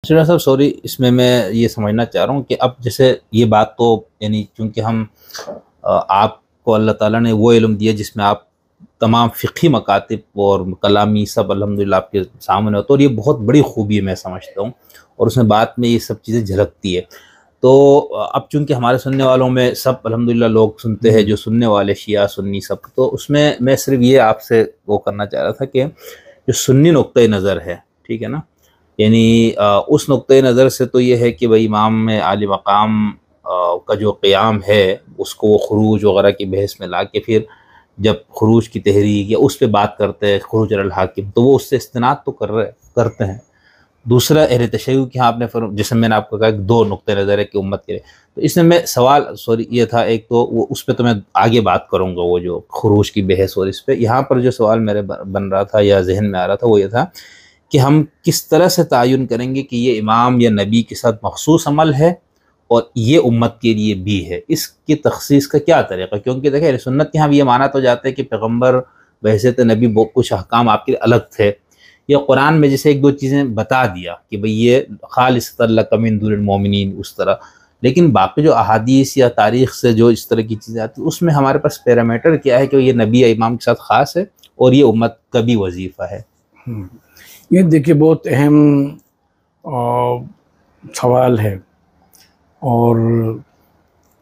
अच्छा साहब सॉरी, इसमें मैं ये समझना चाह रहा हूँ कि अब जैसे ये बात तो यानी क्योंकि हम आपको अल्लाह ताला ने वो इल्म दिया जिसमें आप तमाम फ़िक़ही मकातिब और कलामी सब अल्हम्दुलिल्लाह आपके सामने हो, तो और ये बहुत बड़ी खूबी है मैं समझता हूँ, और उसमें बात में ये सब चीज़ें झलकती है। तो अब चूँकि हमारे सुनने वालों में सब अल्हम्दुलिल्लाह लोग सुनते हैं, जो सुनने वाले शिया सुन्नी सब, तो उसमें मैं सिर्फ ये आपसे वो करना चाह रहा था कि जो सुन्नी नुक्ता नज़र है, ठीक है ना, यानी उस नुक्ते नज़र से तो ये है कि भाई इमाम में आली मकाम का जो क़याम है उसको वो खुरूज वगैरह की बहस में ला के फिर जब खुरूज की तहरीक या उस पर बात करते हैं खुरूज अल हाकिम, तो वो उससे इस्तिनाद तो करते हैं। दूसरा अहले तशय्युअ कि हाँ आपने जैसे मैंने आपको कहा कि दो नुक्ते नज़र है कि उम्मत के लिए, तो इसमें मैं सवाल सॉरी ये था, एक तो वो उस पर तो मैं आगे बात करूँगा वो जो खुरूज की बहस, और इस पर यहाँ पर जो सवाल मेरे बन रहा था या जहन में आ रहा था वो ये था कि हम किस तरह से तयन करेंगे कि ये इमाम या नबी के साथ मखसूस अमल है और ये उम्मत के लिए भी है, इसकी तखसीस का क्या तरीक़ा। क्योंकि देखिए सुन्नत के यहाँ ये माना तो जाता है कि पैगम्बर बहैसियत नबी बहुत कुछ अहकाम आपके अलग थे, या कुरान में जैसे एक दो चीज़ें बता दिया कि भाई ये खालिसतन लका मिन दुनिल मोमिनीन उस तरह, लेकिन बाकी जो अहादीस या तारीख़ से जो इस तरह की चीज़ें आती हैं उसमें हमारे पास पैरामीटर क्या है कि ये नबी या इमाम के साथ ख़ास है और ये उम्मत का भी वजीफ़ा है। ये देखिए बहुत अहम सवाल है, और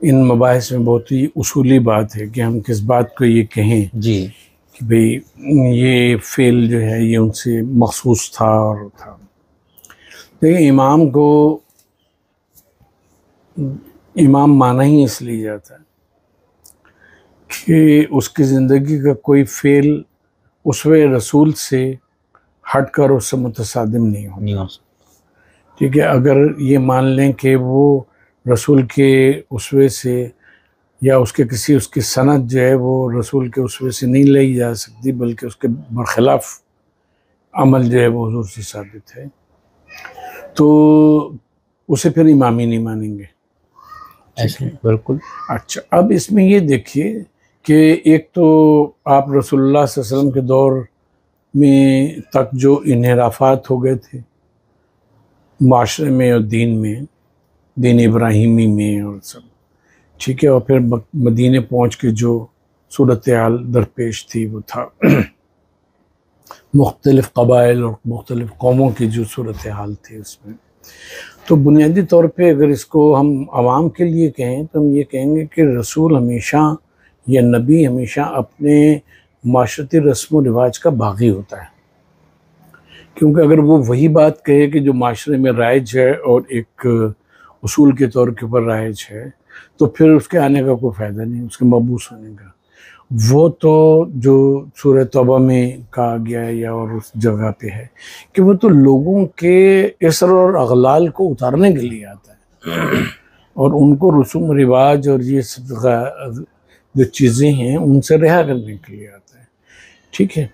इन मबाहिस में बहुत ही उसूली बात है कि हम किस बात को ये कहें जी कि भाई ये फ़ेल जो है ये उनसे मखसूस था और था। देखिए इमाम को इमाम माना ही इसलिए जाता है कि उसकी ज़िंदगी का कोई फ़ेल उसवे रसूल से हट कर उससे मुतसादिम नहीं हो। ठीक है, अगर ये मान लें कि वो रसूल के उसवे से या उसके किसी उसकी सनद जो है वो रसूल के उसवे से नहीं ली जा सकती, बल्कि उसके बरखिलाफ़ अमल जो है वो हुज़ूर से साबित है, तो उसे फिर इमाम ही नहीं मानेंगे। ऐसे बिल्कुल। अच्छा, अब इसमें ये देखिए कि एक तो आप रसूलुल्लाह सल्लल्लाहु अलैहि वसल्लम के दौर में तक जो इन्हिराफात हो गए थे माशरे में और दीन इब्राहिमी में और सब, ठीक है, और फिर मदीने पहुँच के जो सूरत हाल दरपेश थी वो था मुख्तलिफ़ क़बाइल और मुख्तलिफ़ कौमों की जो सूरत हाल थी उसमें। तो बुनियादी तौर पे अगर इसको हम आवाम के लिए कहें तो हम ये कहेंगे कि रसूल हमेशा या नबी हमेशा अपने माशरती रस्म व रिवाज का बागी होता है, क्योंकि अगर वो वही बात कहे कि जो माशरे में राइज है और एक उसूल के तौर के ऊपर राइज है, तो फिर उसके आने का कोई फ़ायदा नहीं, उसके मबूस होने का। वो तो जो सूरह तौबा में कहा गया है या और उस जगह पे है कि वो तो लोगों के इसर और अगलाल को उतारने के लिए आता है और उनको रसूम रिवाज और ये सब जो चीज़ें हैं उनसे रिहा करने के लिए आता है। ठीक है,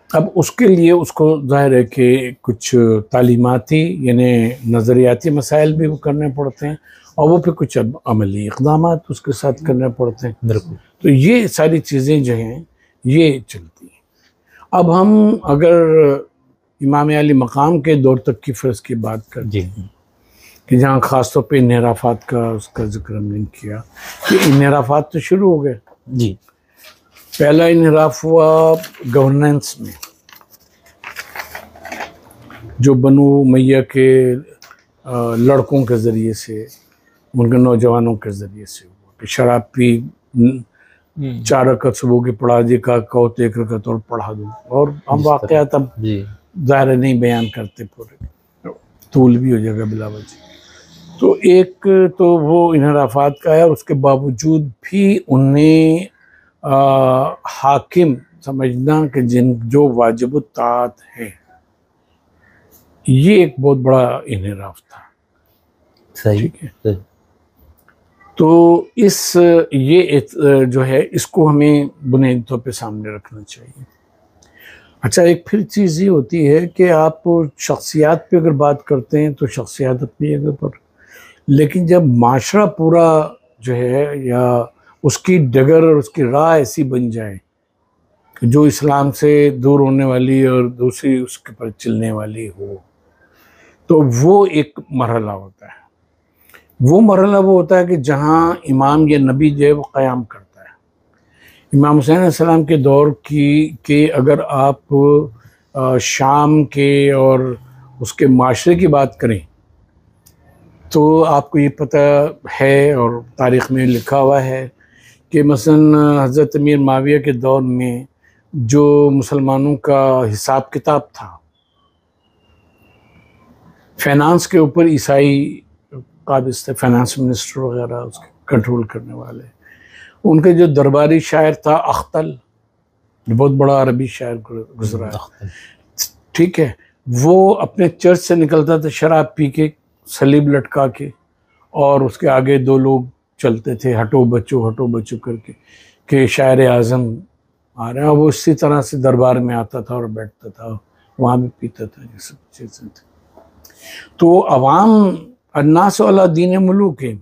अब उसके लिए उसको ज़ाहिर है कि कुछ तालीमाती यानी नज़रियाती मसाइल भी वो करने पड़ते हैं और वो फिर कुछ अमली इक़दामात उसके साथ करने पड़ते हैं। बिल्कुल। तो ये सारी चीज़ें जो हैं ये चलती हैं। अब हम अगर इमाम अली मकाम के दौर तक की फ़र्ज़ की बात करते हैं कि जहाँ ख़ास तौर पे इन्हिराफात का उसका ज़िक्र हमने किया कि इन्हिराफात तो शुरू हो गए जी। पहला इन्हिराफ हुआ गवर्नेंस में, जो बनु मैया के लड़कों के ज़रिए से, उनके नौजवानों के ज़रिए से हुआ कि शराब पी 4 रकअत सुबह की पढ़ा दी का कहो तो 1 रकअत और पढ़ा दूँ, और हम वाक़या तब ज़ाहिर नहीं बयान करते, पूरे तूल भी हो जाएगा बिला वजह। तो एक तो वो इन्हिराफात का है, उसके बावजूद भी उन्हें हाकिम समझना कि जो वाजिब ताअत है, ये एक बहुत बड़ा इन्हिराफ था। सही। ठीक है, तो ये जो है इसको हमें बुनियादी तौर पे सामने रखना चाहिए। अच्छा, एक फिर चीज़ ये होती है कि आप शख्सियात पे अगर बात करते हैं तो शख्सियात अपनी जगह पर, लेकिन जब माशरा पूरा जो है या उसकी डगर और उसकी राह ऐसी बन जाए कि जो इस्लाम से दूर होने वाली और दूसरी उसके पर चलने वाली हो, तो वो एक मरहला होता है। वो मरहला वो होता है कि जहाँ इमाम या नबी जो है वो क़याम करता है। इमाम हुसैन अलैहिस्सलाम के दौर के अगर आप शाम के और उसके माशरे की बात करें तो आपको ये पता है और तारीख़ में लिखा हुआ है कि मसलन हज़रत अमीर माविया के दौर में जो मुसलमानों का हिसाब किताब था, फाइनेंस के ऊपर ईसाई काबिज थे, फाइनेंस मिनिस्टर वगैरह उसके कंट्रोल करने वाले, उनके जो दरबारी शायर था अख्तल, बहुत बड़ा अरबी शायर गुजरा है, ठीक है, वो अपने चर्च से निकलता था शराब पी के, सलीब लटका के, और उसके आगे दो लोग चलते थे हटो बच्चो करके कि शायर आज़म आ रहे हैं। वो इसी तरह से दरबार में आता था और बैठता था, वहाँ भी पीता था, ये सब चीज़ें थी। तो अवाम अन्नास वाला दीन मुलूक है,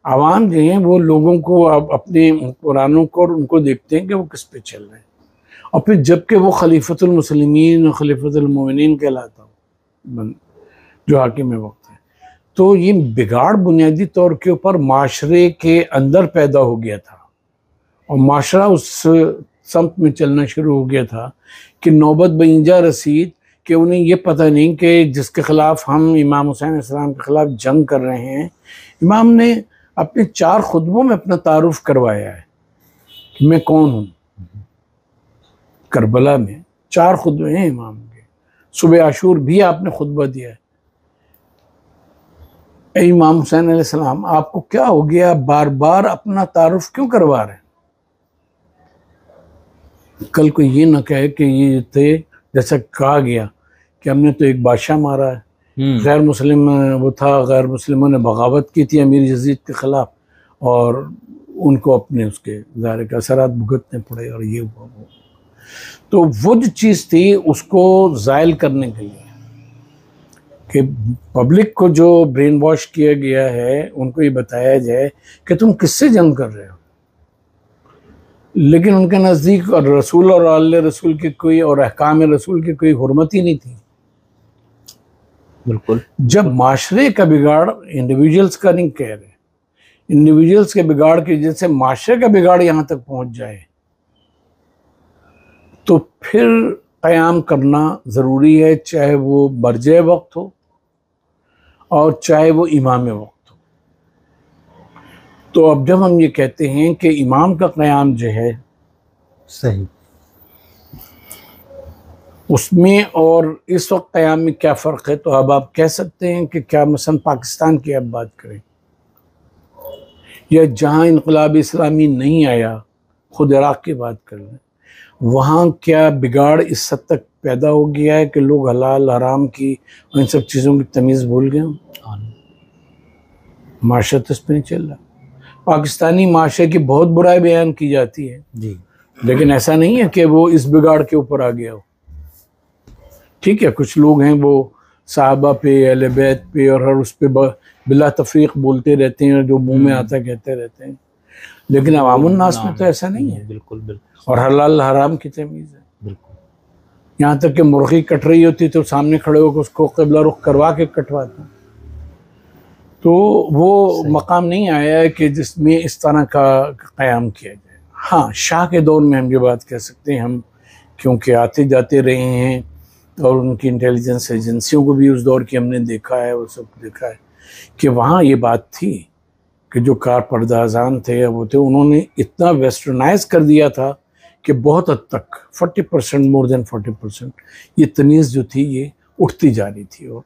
अवाम जो हैं वो लोगों को अब अपने कुरानों को और उनको देखते हैं कि वो किस पे चल रहे हैं, और फिर जबकि वो खलीफतुल मुस्लिमीन और खलीफतुल मोमिनीन कहलाता हो जो हाकिम वक्त है। तो ये बिगाड़ बुनियादी तौर के ऊपर माशरे के अंदर पैदा हो गया था और माशरा उस सम्त में चलना शुरू हो गया था कि नौबत बंजा रसीद कि उन्हें ये पता नहीं कि जिसके ख़िलाफ़ हम इमाम हुसैन अलैहिस्सलाम के ख़िलाफ़ जंग कर रहे हैं, इमाम ने अपने 4 खुतबों में अपना तारुफ करवाया है कि मैं कौन हूँ। करबला में 4 खुतबे हैं इमाम के, सुबह आशूर भी आपने खुतबा दिया है। इमाम हुसैन अलैहिस्सलाम आपको क्या हो गया, बार बार अपना तारुफ क्यों करवा रहे हैं? कल को ये ना कहे कि ये थे, जैसा कहा गया कि हमने तो एक बादशाह मारा है, गैर मुस्लिम वो था, गैर मुस्लिमों ने बगावत की थी अमीर यजीद के ख़िलाफ़ और उनको अपने उसके ज़ाहिर के असरात भुगतने पड़े और ये हुआ वो। तो वो जो चीज़ थी उसको ज़ायल करने के लिए कि पब्लिक को जो ब्रेन वॉश किया गया है उनको ये बताया जाए कि तुम किससे जंग कर रहे हो, लेकिन उनके नज़दीक और रसूल और आले रसूल की कोई और अहकाम रसूल की कोई हुर्मत ही नहीं थी। बिल्कुल। जब माशरे का बिगाड़, इंडिविजुअल्स का नहीं कह रहे, इंडिविजुअल्स के बिगाड़ की वजह से माशरे का बिगाड़ यहाँ तक पहुँच जाए तो फिर क़याम करना ज़रूरी है, चाहे वो बरजे वक्त हो और चाहे वो इमाम वक्त हो। तो अब जब हम ये कहते हैं कि इमाम का क़याम जो है सही, उसमें और इस वक्त क़याम में क्या फ़र्क है, तो अब आप कह सकते हैं कि क्या मसलन पाकिस्तान की अब बात करें या जहाँ इनक़लाब इस्लामी नहीं आया, खुद इराक़ की बात कर लें, वहाँ क्या बिगाड़ इस हद तक पैदा हो गया है कि लोग हलाल हराम की और इन सब चीज़ों की तमीज़ भूल गए? माशरा तो इस पर नहीं चल रहा। पाकिस्तानी माशरे की बहुत बुराई बयान की जाती है जी, लेकिन ऐसा नहीं है कि वो इस बिगाड़ के ऊपर आ गया हो। ठीक है, कुछ लोग हैं वो साहबा पे, अहले बैत पे और हर उस पे बिला तफरीक बोलते रहते हैं, जो मुंह में आता कहते रहते हैं, लेकिन अवामुन नास में तो ऐसा नहीं है। बिल्कुल बिल्कुल। और हलाल हराम की तमीज़ है। बिल्कुल। यहाँ तक कि मुर्गी कट रही होती तो सामने खड़े होकर उसको क़िबला रुख करवा के कटवाते। तो वो मकाम नहीं आया है कि जिसमें इस तरह का क़याम किया जाए। हाँ, शाह के दौर में हम ये बात कह सकते हैं, हम क्योंकि आते जाते रहे हैं और उनकी इंटेलिजेंस एजेंसियों को भी उस दौर की हमने देखा है, वो सब देखा है कि वहाँ ये बात थी कि जो कार पर्दाजान थे वो थे, उन्होंने इतना वेस्टर्नाइज कर दिया था कि बहुत हद तक 40%, मोर देन 40% ये तमीज़ जो थी ये उठती जा रही थी और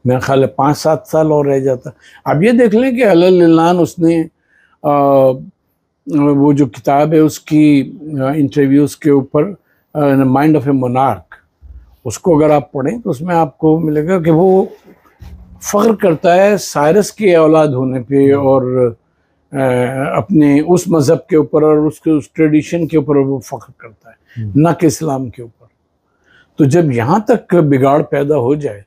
मेरा ख्याल है 5-7 साल और रह जाता। अब ये देख लें कि अल्लाह उसने वो जो किताब है उसकी इंटरव्यूज़ के ऊपर माइंड ऑफ ए मोनार्क, उसको अगर आप पढ़ें तो उसमें आपको मिलेगा कि वो फ़ख्र करता है साइरस की औलाद होने पे और अपने उस मज़हब के ऊपर और उसके उस ट्रेडिशन के ऊपर वो फ़ख्र करता है, ना कि इस्लाम के ऊपर। तो जब यहाँ तक बिगाड़ पैदा हो जाए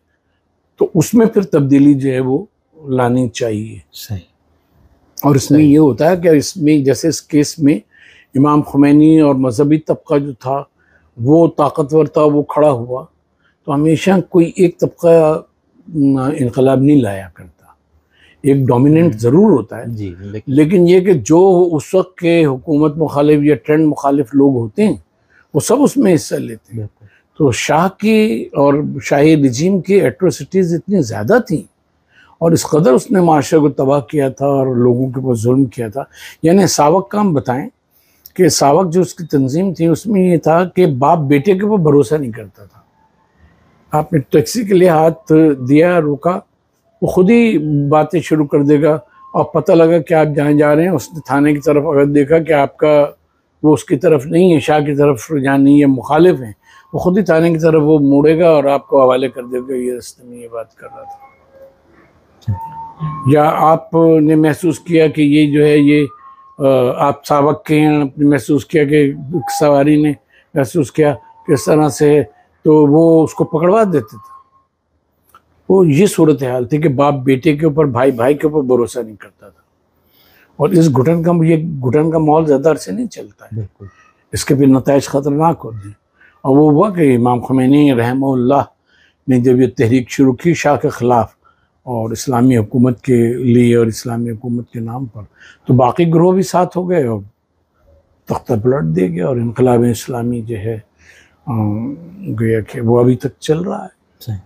तो उसमें फिर तब्दीली जो है वो लानी चाहिए। सही। और इसमें ये होता है कि इसमें जैसे इस केस में इमाम खुमैनी और मजहबी तबका जो था वो ताकतवर था, वो खड़ा हुआ, तो हमेशा कोई एक तबका इनकलाब नहीं लाया करता। एक डोमिनेंट ज़रूर होता है जी, लेकिन ये कि जो उस वक्त के हुकूमत मुखालिफ या ट्रेंड मुखालिफ लोग होते हैं वो सब उसमें हिस्सा लेते हैं। तो शाह की और शाही रिजीम की एट्रोसिटीज़ इतनी ज़्यादा थी और इस कदर उसने माशरे को तबाह किया था और लोगों के ऊपर जुल्म किया था। यानी सावक का हम बताएं कि सावक जो उसकी तंजीम थी उसमें ये था कि बाप बेटे के ऊपर भरोसा नहीं करता था। आपने टैक्सी के लिए हाथ दिया, रोका, वो खुद ही बातें शुरू कर देगा और पता लगा कि आप जहाँ जा रहे हैं उसने थाने की तरफ अगर देखा कि आपका वो उसकी तरफ नहीं है, शाह की तरफ जहाँ नहीं है, मुखालिफ हैं, वो खुद ही थाने की तरफ वो मुड़ेगा और आपको हवाले कर देगा, ये रास्ते में ये बात कर रहा था। या आपने महसूस किया कि ये जो है ये आप सावक के हैं, आपने महसूस किया कि सवारी ने महसूस किया किस तरह से, तो वो उसको पकड़वा देते थे। वो ये सूरत हाल थी कि बाप बेटे के ऊपर, भाई भाई के ऊपर भरोसा नहीं करता था। और इस घुटन का माहौल ज़्यादा अरसे नहीं चलता है, इसके भी नताइज ख़तरनाक होते हैं। और वो हुआ कि इमाम ख़ुमैनी रहमहुल्लाह ने जब ये तहरीक शुरू की शाह के ख़िलाफ़ और इस्लामी हुकूमत के लिए और इस्लामी हुकूमत के नाम पर, तो बाकी ग्रोह भी साथ हो गए और तख्ता पलट दे गया और इनकलाब इस्लामी जो है गोया कि वो अभी तक चल रहा है।